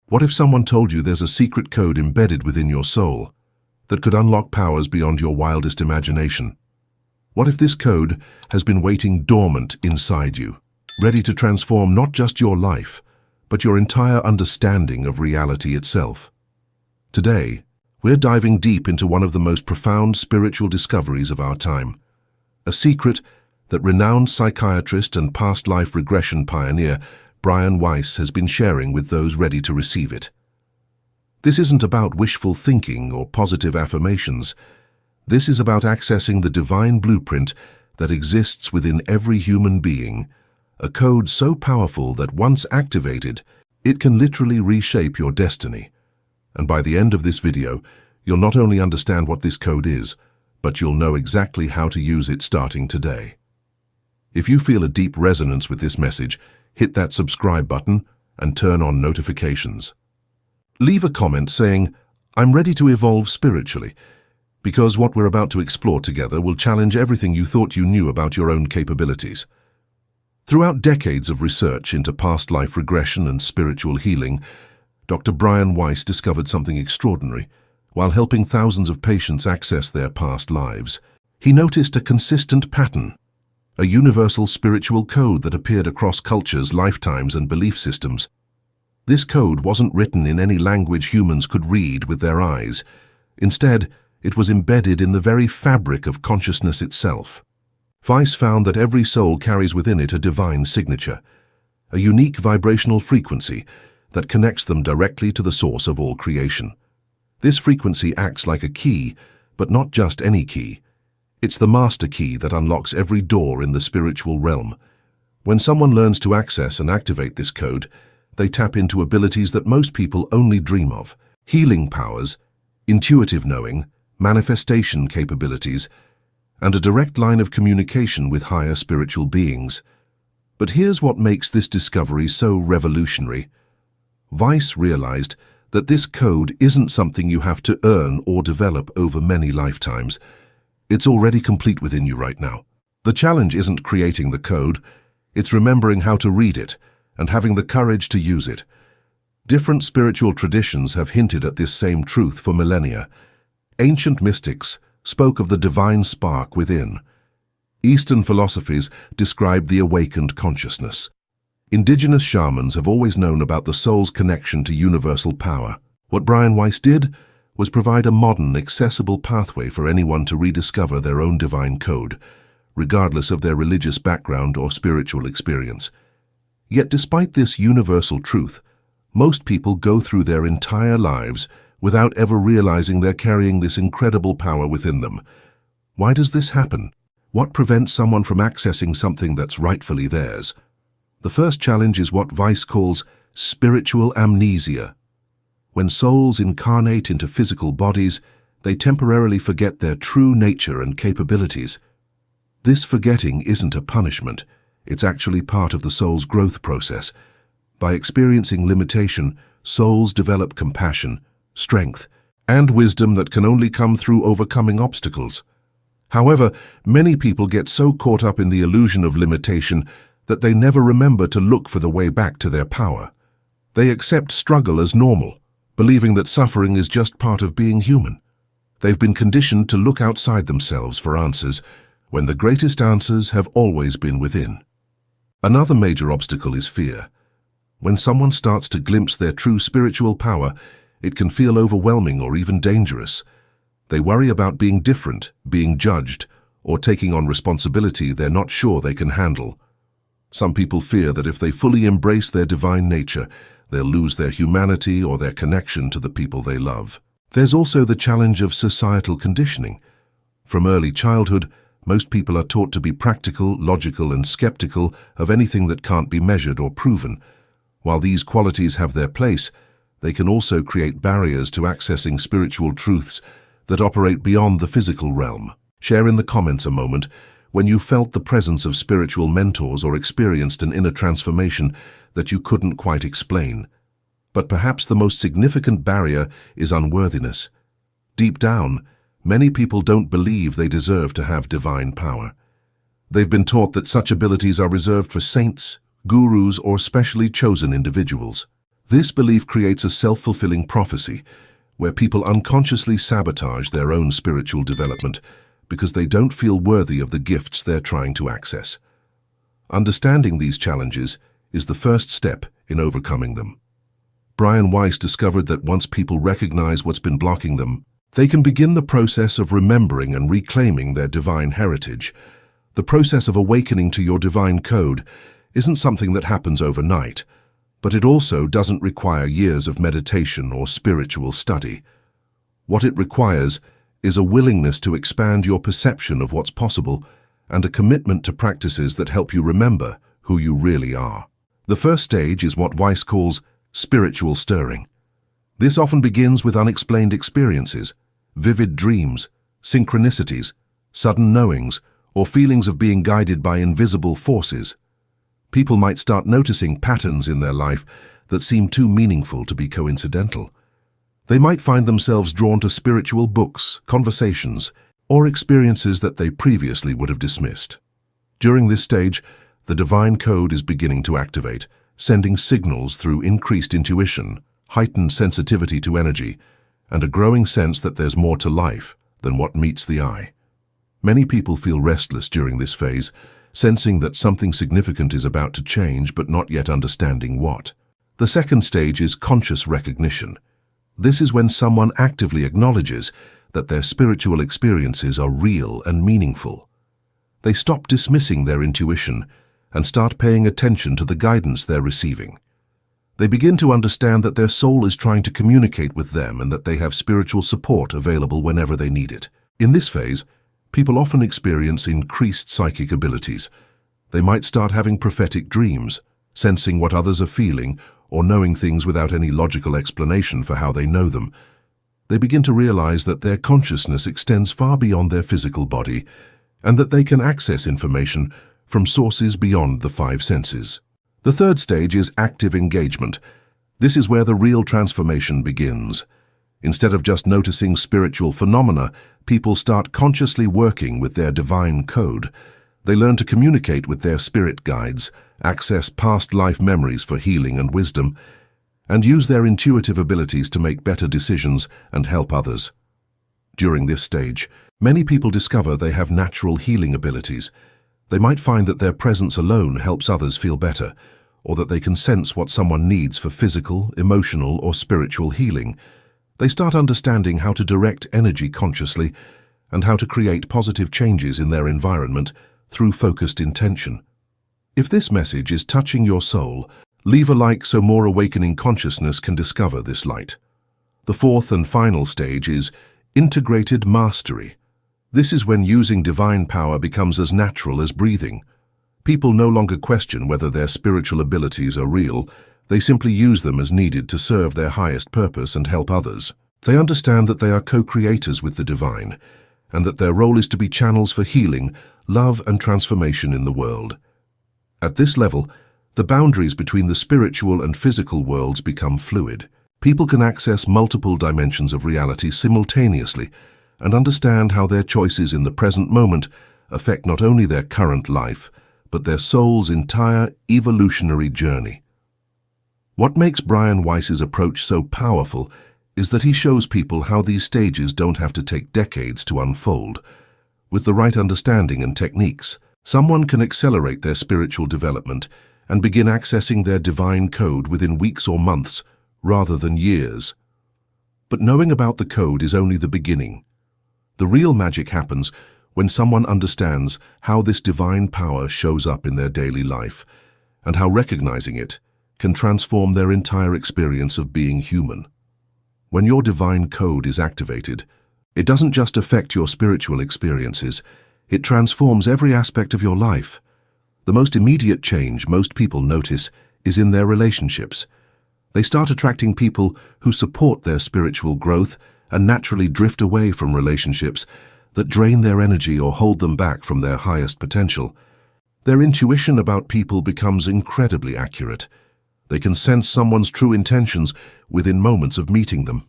What if someone told you there's a secret code embedded within your soul that could unlock powers beyond your wildest imagination? What if this code has been waiting dormant inside you, ready to transform not just your life, but your entire understanding of reality itself? Today, we're diving deep into one of the most profound spiritual discoveries of our time, a secret that renowned psychiatrist and past life regression pioneer Weiss has been sharing with those ready to receive it. This isn't about wishful thinking or positive affirmations. This is about accessing the divine blueprint that exists within every human being, a code so powerful that once activated, it can literally reshape your destiny. And by the end of this video, you'll not only understand what this code is, but you'll know exactly how to use it starting today. If you feel a deep resonance with this message, hit that subscribe button and turn on notifications. Leave a comment saying, "I'm ready to evolve spiritually," because what we're about to explore together will challenge everything you thought you knew about your own capabilities. Throughout decades of research into past life regression and spiritual healing, Dr. Weiss discovered something extraordinary. While helping thousands of patients access their past lives, he noticed a consistent pattern, a universal spiritual code that appeared across cultures, lifetimes, and belief systems. This code wasn't written in any language humans could read with their eyes. Instead, it was embedded in the very fabric of consciousness itself. Weiss found that every soul carries within it a divine signature, a unique vibrational frequency that connects them directly to the source of all creation. This frequency acts like a key, but not just any key. It's the master key that unlocks every door in the spiritual realm. When someone learns to access and activate this code, they tap into abilities that most people only dream of: healing powers, intuitive knowing, manifestation capabilities, and a direct line of communication with higher spiritual beings. But here's what makes this discovery so revolutionary. Weiss realized that this code isn't something you have to earn or develop over many lifetimes. It's already complete within you right now. The challenge isn't creating the code, it's remembering how to read it and having the courage to use it. Different spiritual traditions have hinted at this same truth for millennia. Ancient mystics spoke of the divine spark within. Eastern philosophies described the awakened consciousness. Indigenous shamans have always known about the soul's connection to universal power. What Weiss did was provide a modern, accessible pathway for anyone to rediscover their own divine code, regardless of their religious background or spiritual experience. Yet despite this universal truth, most people go through their entire lives without ever realizing they're carrying this incredible power within them. Why does this happen? What prevents someone from accessing something that's rightfully theirs? The first challenge is what Weiss calls spiritual amnesia. When souls incarnate into physical bodies, they temporarily forget their true nature and capabilities. This forgetting isn't a punishment, it's actually part of the soul's growth process. By experiencing limitation, souls develop compassion, strength, and wisdom that can only come through overcoming obstacles. However, many people get so caught up in the illusion of limitation that they never remember to look for the way back to their power. They accept struggle as normal, believing that suffering is just part of being human. They've been conditioned to look outside themselves for answers, when the greatest answers have always been within. Another major obstacle is fear. When someone starts to glimpse their true spiritual power, it can feel overwhelming or even dangerous. They worry about being different, being judged, or taking on responsibility they're not sure they can handle. Some people fear that if they fully embrace their divine nature, they'll lose their humanity or their connection to the people they love. There's also the challenge of societal conditioning. From early childhood, most people are taught to be practical, logical, and skeptical of anything that can't be measured or proven. While these qualities have their place, they can also create barriers to accessing spiritual truths that operate beyond the physical realm. Share in the comments a moment when you felt the presence of spiritual mentors or experienced an inner transformation that you couldn't quite explain. But perhaps the most significant barrier is unworthiness. Deep down, many people don't believe they deserve to have divine power. They've been taught that such abilities are reserved for saints, gurus, or specially chosen individuals. This belief creates a self-fulfilling prophecy, where people unconsciously sabotage their own spiritual development because they don't feel worthy of the gifts they're trying to access. Understanding these challenges is the first step in overcoming them. Weiss discovered that once people recognize what's been blocking them, they can begin the process of remembering and reclaiming their divine heritage. The process of awakening to your divine code isn't something that happens overnight, but it also doesn't require years of meditation or spiritual study. What it requires is a willingness to expand your perception of what's possible and a commitment to practices that help you remember who you really are. The first stage is what Weiss calls spiritual stirring. This often begins with unexplained experiences, vivid dreams, synchronicities, sudden knowings, or feelings of being guided by invisible forces. People might start noticing patterns in their life that seem too meaningful to be coincidental. They might find themselves drawn to spiritual books, conversations, or experiences that they previously would have dismissed. During this stage, the divine code is beginning to activate, sending signals through increased intuition, heightened sensitivity to energy, and a growing sense that there's more to life than what meets the eye. Many people feel restless during this phase, sensing that something significant is about to change but not yet understanding what. The second stage is conscious recognition. This is when someone actively acknowledges that their spiritual experiences are real and meaningful. They stop dismissing their intuition and start paying attention to the guidance they're receiving. They begin to understand that their soul is trying to communicate with them and that they have spiritual support available whenever they need it. In this phase, people often experience increased psychic abilities. They might start having prophetic dreams, sensing what others are feeling, or knowing things without any logical explanation for how they know them. They begin to realize that their consciousness extends far beyond their physical body, and that they can access information from sources beyond the five senses. The third stage is active engagement. This is where the real transformation begins. Instead of just noticing spiritual phenomena, people start consciously working with their divine code. They learn to communicate with their spirit guides, access past life memories for healing and wisdom, and use their intuitive abilities to make better decisions and help others. During this stage, many people discover they have natural healing abilities. They might find that their presence alone helps others feel better, or that they can sense what someone needs for physical, emotional, or spiritual healing. They start understanding how to direct energy consciously and how to create positive changes in their environment through focused intention. If this message is touching your soul, leave a like so more awakening consciousness can discover this light. The fourth and final stage is integrated mastery. This is when using divine power becomes as natural as breathing. People no longer question whether their spiritual abilities are real. They simply use them as needed to serve their highest purpose and help others. They understand that they are co-creators with the divine, and that their role is to be channels for healing, love, and transformation in the world. At this level, the boundaries between the spiritual and physical worlds become fluid. People can access multiple dimensions of reality simultaneously and understand how their choices in the present moment affect not only their current life, but their soul's entire evolutionary journey. What makes Weiss's approach so powerful is that he shows people how these stages don't have to take decades to unfold. With the right understanding and techniques, someone can accelerate their spiritual development and begin accessing their divine code within weeks or months, rather than years. But knowing about the code is only the beginning. The real magic happens when someone understands how this divine power shows up in their daily life, and how recognizing it can transform their entire experience of being human. When your divine code is activated, it doesn't just affect your spiritual experiences, it transforms every aspect of your life. The most immediate change most people notice is in their relationships. They start attracting people who support their spiritual growth and naturally drift away from relationships that drain their energy or hold them back from their highest potential. Their intuition about people becomes incredibly accurate. They can sense someone's true intentions within moments of meeting them.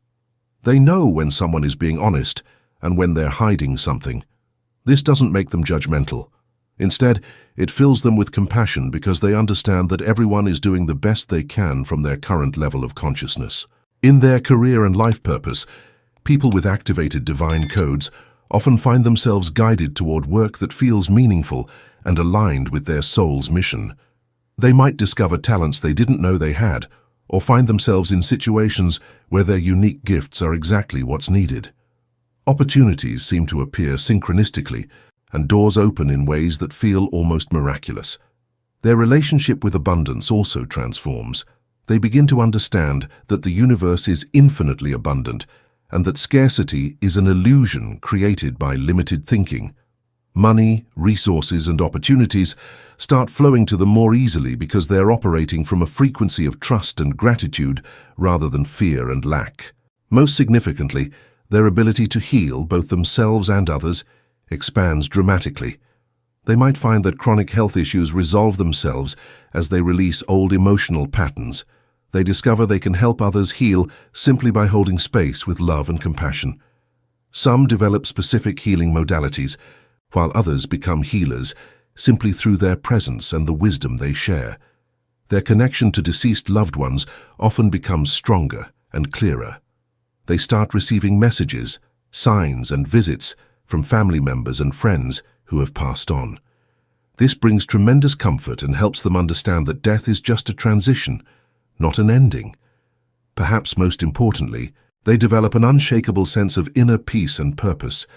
They know when someone is being honest and when they're hiding something. This doesn't make them judgmental. Instead, it fills them with compassion because they understand that everyone is doing the best they can from their current level of consciousness. In their career and life purpose, people with activated divine codes often find themselves guided toward work that feels meaningful and aligned with their soul's mission. They might discover talents they didn't know they had, or find themselves in situations where their unique gifts are exactly what's needed. Opportunities seem to appear synchronistically, and doors open in ways that feel almost miraculous. Their relationship with abundance also transforms. They begin to understand that the universe is infinitely abundant and that scarcity is an illusion created by limited thinking. Money, resources, and opportunities start flowing to them more easily because they're operating from a frequency of trust and gratitude rather than fear and lack. Most significantly, their ability to heal both themselves and others expands dramatically. They might find that chronic health issues resolve themselves as they release old emotional patterns. They discover they can help others heal simply by holding space with love and compassion. Some develop specific healing modalities, while others become healers simply through their presence and the wisdom they share. Their connection to deceased loved ones often becomes stronger and clearer. They start receiving messages, signs, and visits from family members and friends who have passed on. This brings tremendous comfort and helps them understand that death is just a transition, not an ending. Perhaps most importantly, they develop an unshakable sense of inner peace and purpose.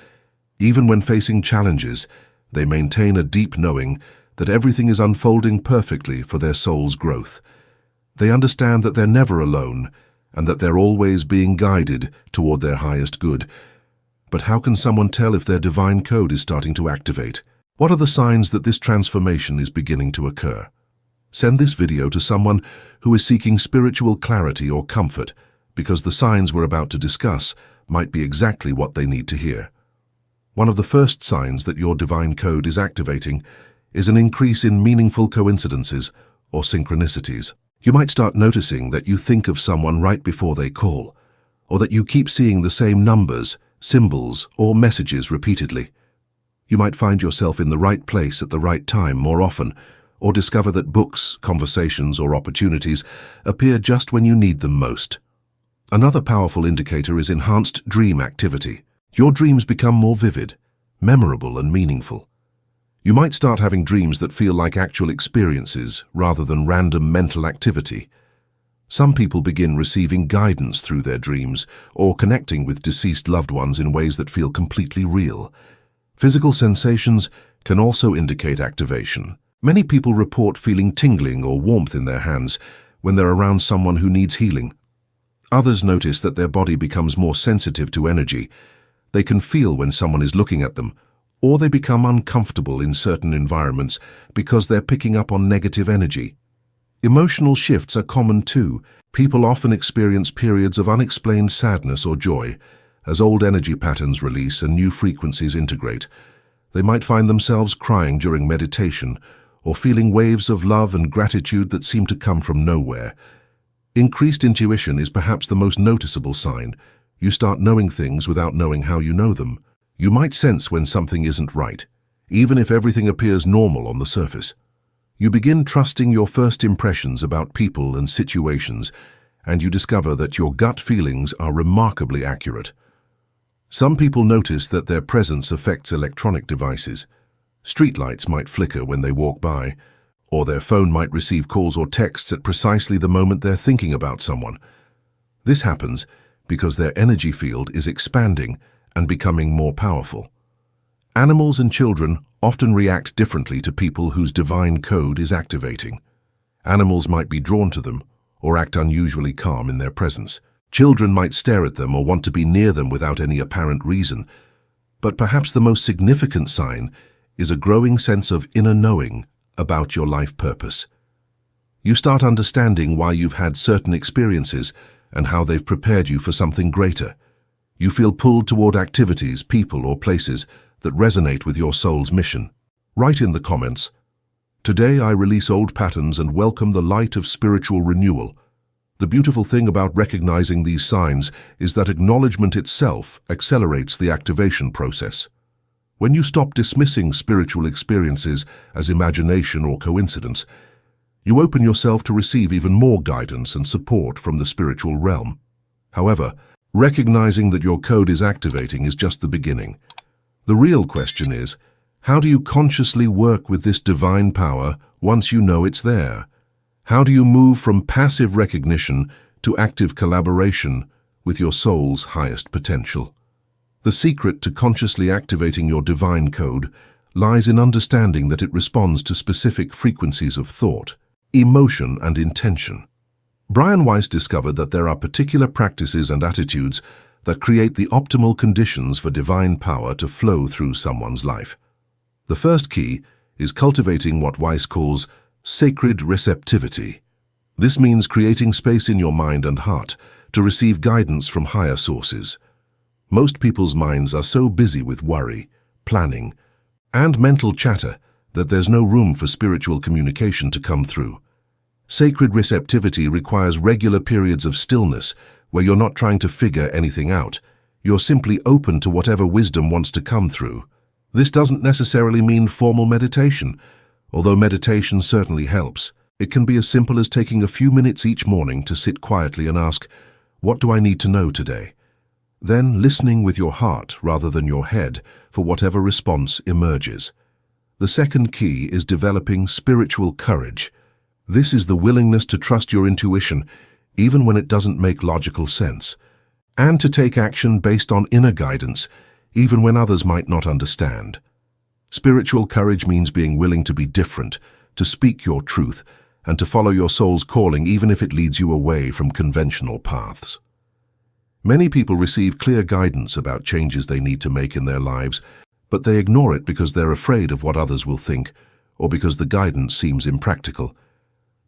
Even when facing challenges, they maintain a deep knowing that everything is unfolding perfectly for their soul's growth. They understand that they're never alone and that they're always being guided toward their highest good. But how can someone tell if their divine code is starting to activate? What are the signs that this transformation is beginning to occur? Send this video to someone who is seeking spiritual clarity or comfort, because the signs we're about to discuss might be exactly what they need to hear. One of the first signs that your divine code is activating is an increase in meaningful coincidences or synchronicities. You might start noticing that you think of someone right before they call, or that you keep seeing the same numbers, symbols, or messages repeatedly. You might find yourself in the right place at the right time more often, or discover that books, conversations, or opportunities appear just when you need them most. Another powerful indicator is enhanced dream activity. Your dreams become more vivid, memorable, and meaningful. You might start having dreams that feel like actual experiences rather than random mental activity. Some people begin receiving guidance through their dreams or connecting with deceased loved ones in ways that feel completely real. Physical sensations can also indicate activation. Many people report feeling tingling or warmth in their hands when they're around someone who needs healing. Others notice that their body becomes more sensitive to energy. They can feel when someone is looking at them, or they become uncomfortable in certain environments because they're picking up on negative energy. Emotional shifts are common too. People often experience periods of unexplained sadness or joy as old energy patterns release and new frequencies integrate. They might find themselves crying during meditation or feeling waves of love and gratitude that seem to come from nowhere. Increased intuition is perhaps the most noticeable sign. You start knowing things without knowing how you know them. You might sense when something isn't right, even if everything appears normal on the surface. You begin trusting your first impressions about people and situations, and you discover that your gut feelings are remarkably accurate. Some people notice that their presence affects electronic devices. Streetlights might flicker when they walk by, or their phone might receive calls or texts at precisely the moment they're thinking about someone. This happens because their energy field is expanding and becoming more powerful. Animals and children often react differently to people whose divine code is activating. Animals might be drawn to them or act unusually calm in their presence. Children might stare at them or want to be near them without any apparent reason. But perhaps the most significant sign is a growing sense of inner knowing about your life purpose. You start understanding why you've had certain experiences and how they've prepared you for something greater. You feel pulled toward activities, people, or places that resonate with your soul's mission. Write in the comments, "Today I release old patterns and welcome the light of spiritual renewal." The beautiful thing about recognizing these signs is that acknowledgement itself accelerates the activation process. When you stop dismissing spiritual experiences as imagination or coincidence, you open yourself to receive even more guidance and support from the spiritual realm. However, recognizing that your code is activating is just the beginning. The real question is, how do you consciously work with this divine power once you know it's there? How do you move from passive recognition to active collaboration with your soul's highest potential? The secret to consciously activating your divine code lies in understanding that it responds to specific frequencies of thought, emotion, and intention. Weiss discovered that there are particular practices and attitudes that create the optimal conditions for divine power to flow through someone's life. The first key is cultivating what Weiss calls sacred receptivity. This means creating space in your mind and heart to receive guidance from higher sources. Most people's minds are so busy with worry, planning, and mental chatter that there's no room for spiritual communication to come through. Sacred receptivity requires regular periods of stillness where you're not trying to figure anything out. You're simply open to whatever wisdom wants to come through. This doesn't necessarily mean formal meditation, although meditation certainly helps. It can be as simple as taking a few minutes each morning to sit quietly and ask, "What do I need to know today?" Then listening with your heart rather than your head for whatever response emerges. The second key is developing spiritual courage. This is the willingness to trust your intuition, even when it doesn't make logical sense, and to take action based on inner guidance, even when others might not understand. Spiritual courage means being willing to be different, to speak your truth, and to follow your soul's calling even if it leads you away from conventional paths. Many people receive clear guidance about changes they need to make in their lives, but they ignore it because they're afraid of what others will think, or because the guidance seems impractical.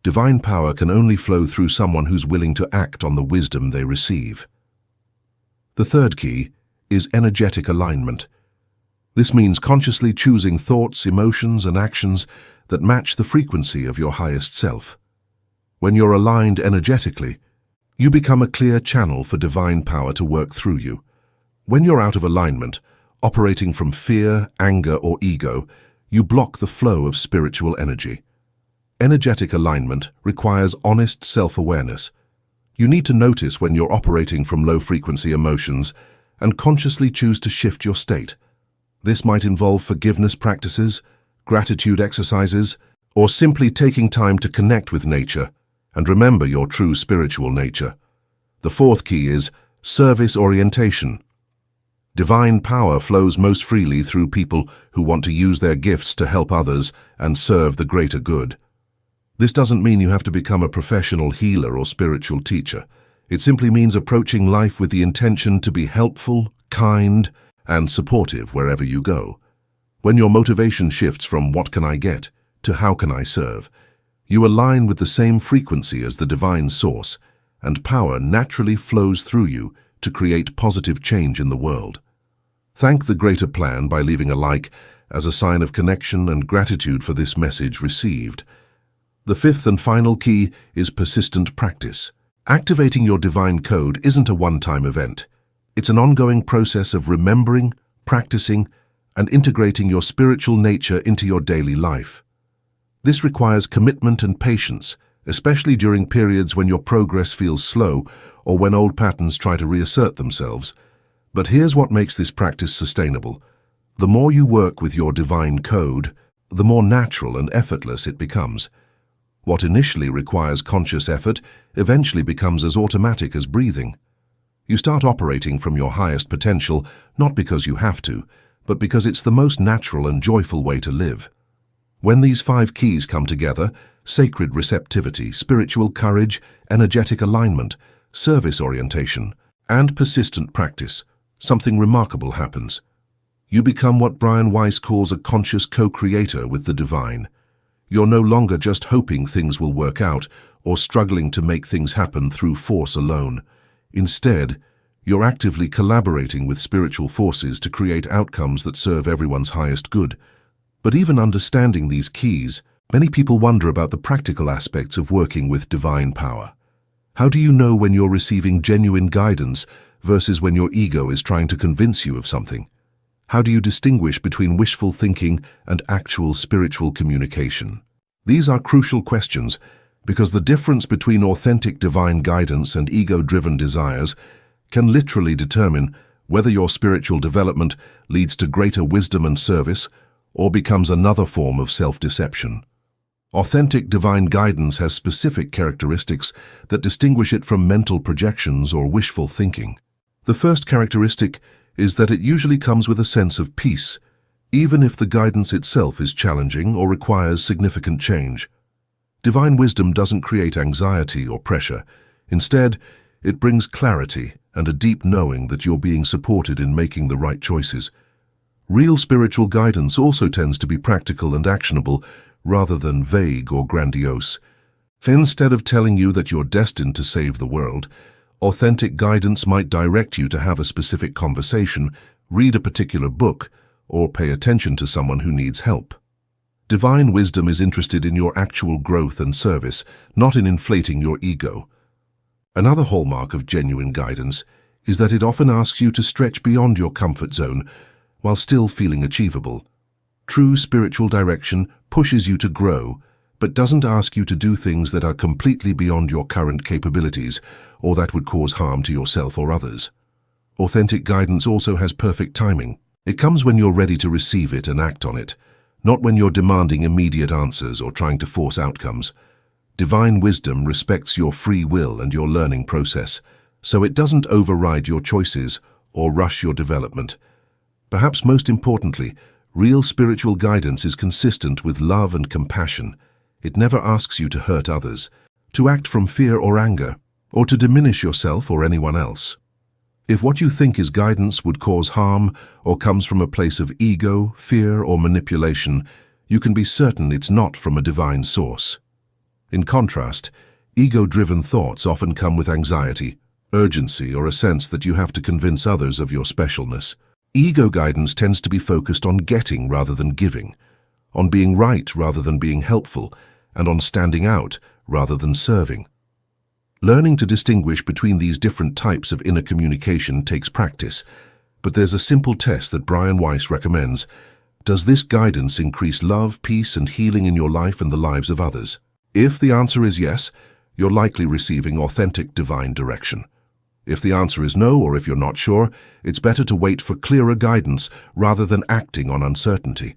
Divine power can only flow through someone who's willing to act on the wisdom they receive. The third key is energetic alignment. This means consciously choosing thoughts, emotions, and actions that match the frequency of your highest self. When you're aligned energetically, you become a clear channel for divine power to work through you. When you're out of alignment, operating from fear, anger, or ego, you block the flow of spiritual energy. Energetic alignment requires honest self-awareness. You need to notice when you're operating from low-frequency emotions and consciously choose to shift your state. This might involve forgiveness practices, gratitude exercises, or simply taking time to connect with nature and remember your true spiritual nature. The fourth key is service orientation. Divine power flows most freely through people who want to use their gifts to help others and serve the greater good. This doesn't mean you have to become a professional healer or spiritual teacher. It simply means approaching life with the intention to be helpful, kind, and supportive wherever you go. When your motivation shifts from "what can I get" to "how can I serve," you align with the same frequency as the divine source, and power naturally flows through you to create positive change in the world. Thank the greater plan by leaving a like as a sign of connection and gratitude for this message received. The fifth and final key is persistent practice. Activating your divine code isn't a one-time event. It's an ongoing process of remembering, practicing, and integrating your spiritual nature into your daily life. This requires commitment and patience, especially during periods when your progress feels slow or when old patterns try to reassert themselves. But here's what makes this practice sustainable. The more you work with your divine code, the more natural and effortless it becomes. What initially requires conscious effort eventually becomes as automatic as breathing. You start operating from your highest potential not because you have to, but because it's the most natural and joyful way to live. When these 5 keys come together, sacred receptivity, spiritual courage, energetic alignment, service orientation, and persistent practice, something remarkable happens. You become what Weiss calls a conscious co-creator with the divine. You're no longer just hoping things will work out or struggling to make things happen through force alone. Instead, you're actively collaborating with spiritual forces to create outcomes that serve everyone's highest good. But even understanding these keys, many people wonder about the practical aspects of working with divine power. How do you know when you're receiving genuine guidance versus when your ego is trying to convince you of something? How do you distinguish between wishful thinking and actual spiritual communication? These are crucial questions because the difference between authentic divine guidance and ego-driven desires can literally determine whether your spiritual development leads to greater wisdom and service or becomes another form of self-deception. Authentic divine guidance has specific characteristics that distinguish it from mental projections or wishful thinking. The first characteristic is that it usually comes with a sense of peace, even if the guidance itself is challenging or requires significant change. Divine wisdom doesn't create anxiety or pressure. Instead, it brings clarity and a deep knowing that you're being supported in making the right choices. Real spiritual guidance also tends to be practical and actionable rather than vague or grandiose. Instead of telling you that you're destined to save the world, authentic guidance might direct you to have a specific conversation, read a particular book, or pay attention to someone who needs help. Divine wisdom is interested in your actual growth and service, not in inflating your ego. Another hallmark of genuine guidance is that it often asks you to stretch beyond your comfort zone while still feeling achievable. True spiritual direction pushes you to grow, but doesn't ask you to do things that are completely beyond your current capabilities or that would cause harm to yourself or others. Authentic guidance also has perfect timing. It comes when you're ready to receive it and act on it, not when you're demanding immediate answers or trying to force outcomes. Divine wisdom respects your free will and your learning process, so it doesn't override your choices or rush your development. Perhaps most importantly, real spiritual guidance is consistent with love and compassion. It never asks you to hurt others, to act from fear or anger, or to diminish yourself or anyone else. If what you think is guidance would cause harm or comes from a place of ego, fear, or manipulation, you can be certain it's not from a divine source. In contrast, ego-driven thoughts often come with anxiety, urgency, or a sense that you have to convince others of your specialness. Ego guidance tends to be focused on getting rather than giving, on being right rather than being helpful, and on standing out rather than serving. Learning to distinguish between these different types of inner communication takes practice, but there's a simple test that Weiss recommends. Does this guidance increase love, peace, and healing in your life and the lives of others? If the answer is yes, you're likely receiving authentic divine direction. If the answer is no, or if you're not sure, it's better to wait for clearer guidance rather than acting on uncertainty.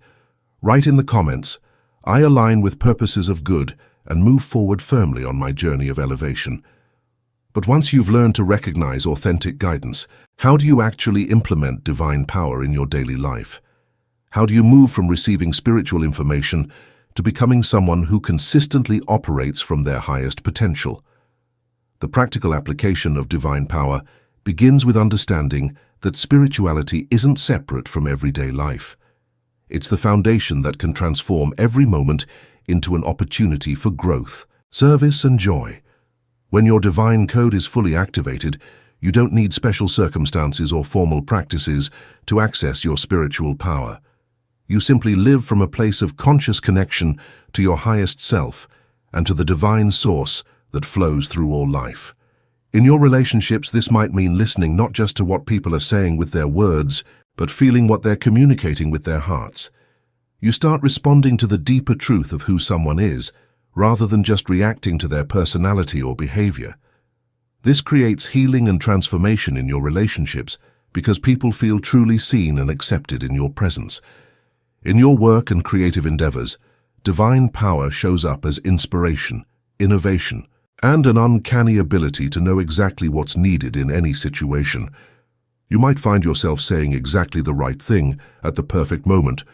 Write in the comments, "I align with purposes of good and move forward firmly on my journey of elevation." But once you've learned to recognize authentic guidance, how do you actually implement divine power in your daily life? How do you move from receiving spiritual information to becoming someone who consistently operates from their highest potential? The practical application of divine power begins with understanding that spirituality isn't separate from everyday life. It's the foundation that can transform every moment into an opportunity for growth, service, and joy. When your divine code is fully activated, you don't need special circumstances or formal practices to access your spiritual power. You simply live from a place of conscious connection to your highest self and to the divine source that flows through all life. In your relationships, this might mean listening not just to what people are saying with their words, but feeling what they're communicating with their hearts. You start responding to the deeper truth of who someone is, rather than just reacting to their personality or behavior. This creates healing and transformation in your relationships because people feel truly seen and accepted in your presence. In your work and creative endeavors, divine power shows up as inspiration, innovation, and an uncanny ability to know exactly what's needed in any situation. You might find yourself saying exactly the right thing at the perfect moment,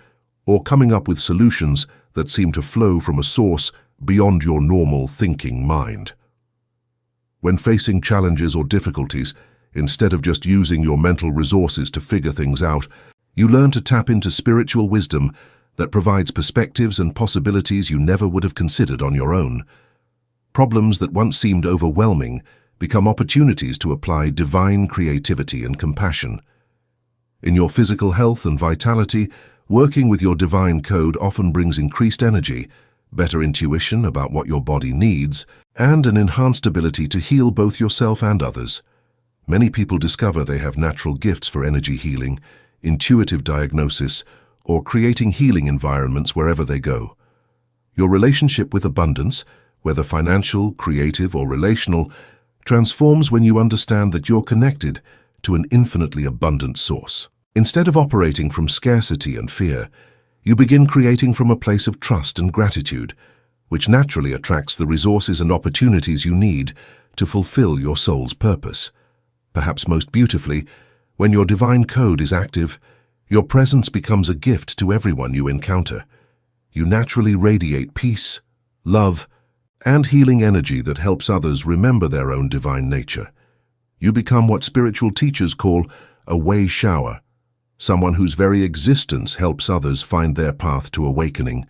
or coming up with solutions that seem to flow from a source beyond your normal thinking mind. When facing challenges or difficulties, instead of just using your mental resources to figure things out, you learn to tap into spiritual wisdom that provides perspectives and possibilities you never would have considered on your own. Problems that once seemed overwhelming become opportunities to apply divine creativity and compassion. In your physical health and vitality, working with your divine code often brings increased energy, better intuition about what your body needs, and an enhanced ability to heal both yourself and others. Many people discover they have natural gifts for energy healing, intuitive diagnosis, or creating healing environments wherever they go. Your relationship with abundance, whether financial, creative, or relational, transforms when you understand that you're connected to an infinitely abundant source. Instead of operating from scarcity and fear, you begin creating from a place of trust and gratitude, which naturally attracts the resources and opportunities you need to fulfill your soul's purpose. Perhaps most beautifully, when your divine code is active, your presence becomes a gift to everyone you encounter. You naturally radiate peace, love, and healing energy that helps others remember their own divine nature. You become what spiritual teachers call a way shower, someone whose very existence helps others find their path to awakening.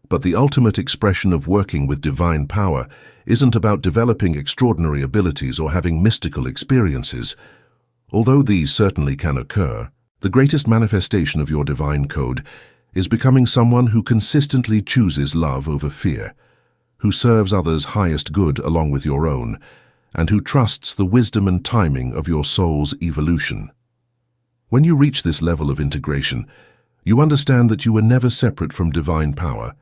But the ultimate expression of working with divine power isn't about developing extraordinary abilities or having mystical experiences. Although these certainly can occur, the greatest manifestation of your divine code is becoming someone who consistently chooses love over fear, who serves others' highest good along with your own, and who trusts the wisdom and timing of your soul's evolution. When you reach this level of integration, you understand that you are never separate from divine power.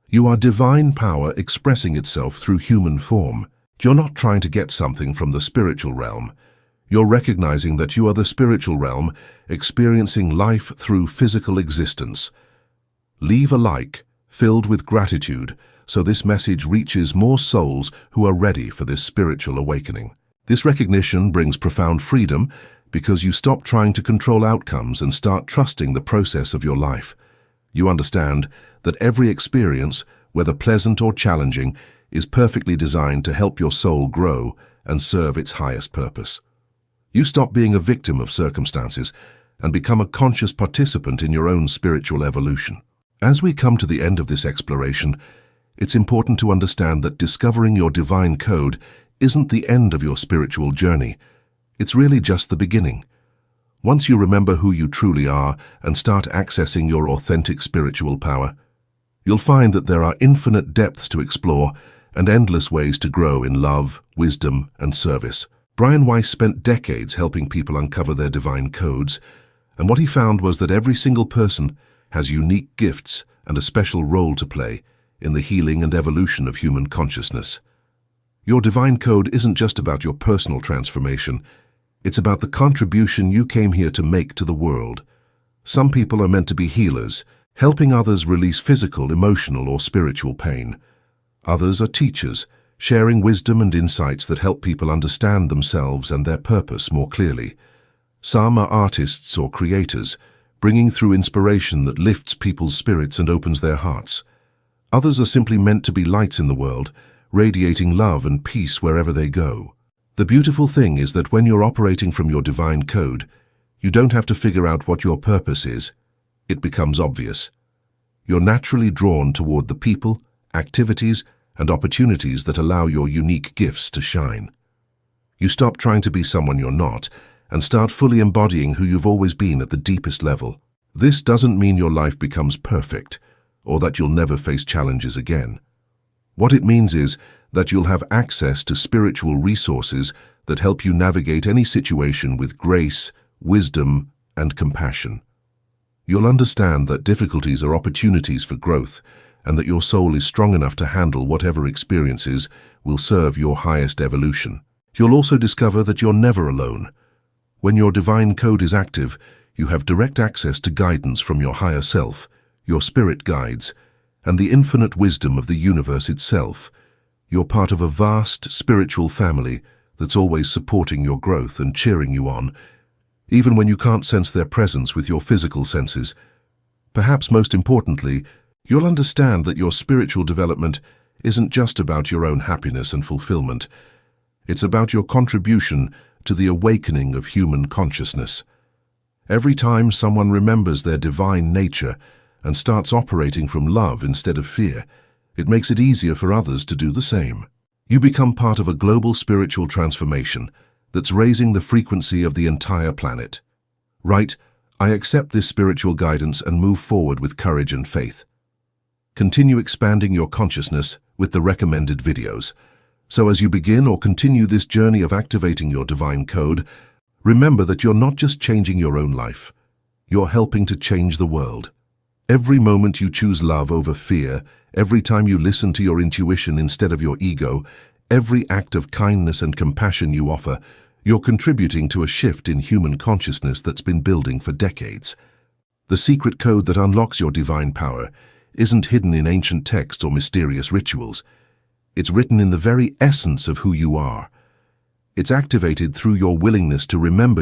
You are divine power expressing itself through human form. You're not trying to get something from the spiritual realm. You're recognizing that you are the spiritual realm experiencing life through physical existence. Leave a like, filled with gratitude, so this message reaches more souls who are ready for this spiritual awakening. This recognition brings profound freedom because you stop trying to control outcomes and start trusting the process of your life. You understand that every experience, whether pleasant or challenging, is perfectly designed to help your soul grow and serve its highest purpose. You stop being a victim of circumstances and become a conscious participant in your own spiritual evolution. As we come to the end of this exploration, it's important to understand that discovering your divine code isn't the end of your spiritual journey. It's really just the beginning. Once you remember who you truly are and start accessing your authentic spiritual power, you'll find that there are infinite depths to explore and endless ways to grow in love, wisdom, and service. Weiss spent decades helping people uncover their divine codes, and what he found was that every single person has unique gifts and a special role to play in the healing and evolution of human consciousness. Your divine code isn't just about your personal transformation, it's about the contribution you came here to make to the world. Some people are meant to be healers, helping others release physical, emotional, or spiritual pain. Others are teachers, sharing wisdom and insights that help people understand themselves and their purpose more clearly. Some are artists or creators, bringing through inspiration that lifts people's spirits and opens their hearts. Others are simply meant to be lights in the world, radiating love and peace wherever they go. The beautiful thing is that when you're operating from your divine code, you don't have to figure out what your purpose is. It becomes obvious. You're naturally drawn toward the people, activities, and opportunities that allow your unique gifts to shine. You stop trying to be someone you're not and start fully embodying who you've always been at the deepest level. This doesn't mean your life becomes perfect or that you'll never face challenges again. What it means is that you'll have access to spiritual resources that help you navigate any situation with grace, wisdom, and compassion. You'll understand that difficulties are opportunities for growth and that your soul is strong enough to handle whatever experiences will serve your highest evolution. You'll also discover that you're never alone. When your divine code is active, you have direct access to guidance from your higher self, your spirit guides, and the infinite wisdom of the universe itself. You're part of a vast spiritual family that's always supporting your growth and cheering you on, even when you can't sense their presence with your physical senses. Perhaps most importantly, you'll understand that your spiritual development isn't just about your own happiness and fulfillment. It's about your contribution to the awakening of human consciousness. Every time someone remembers their divine nature and starts operating from love instead of fear, it makes it easier for others to do the same. You become part of a global spiritual transformation that's raising the frequency of the entire planet. Right, I accept this spiritual guidance and move forward with courage and faith. Continue expanding your consciousness with the recommended videos. So as you begin or continue this journey of activating your divine code, remember that you're not just changing your own life. you're helping to change the world. Every moment you choose love over fear, every time you listen to your intuition instead of your ego, every act of kindness and compassion you offer, you're contributing to a shift in human consciousness that's been building for decades. The secret code that unlocks your divine power isn't hidden in ancient texts or mysterious rituals. It's written in the very essence of who you are. It's activated through your willingness to remember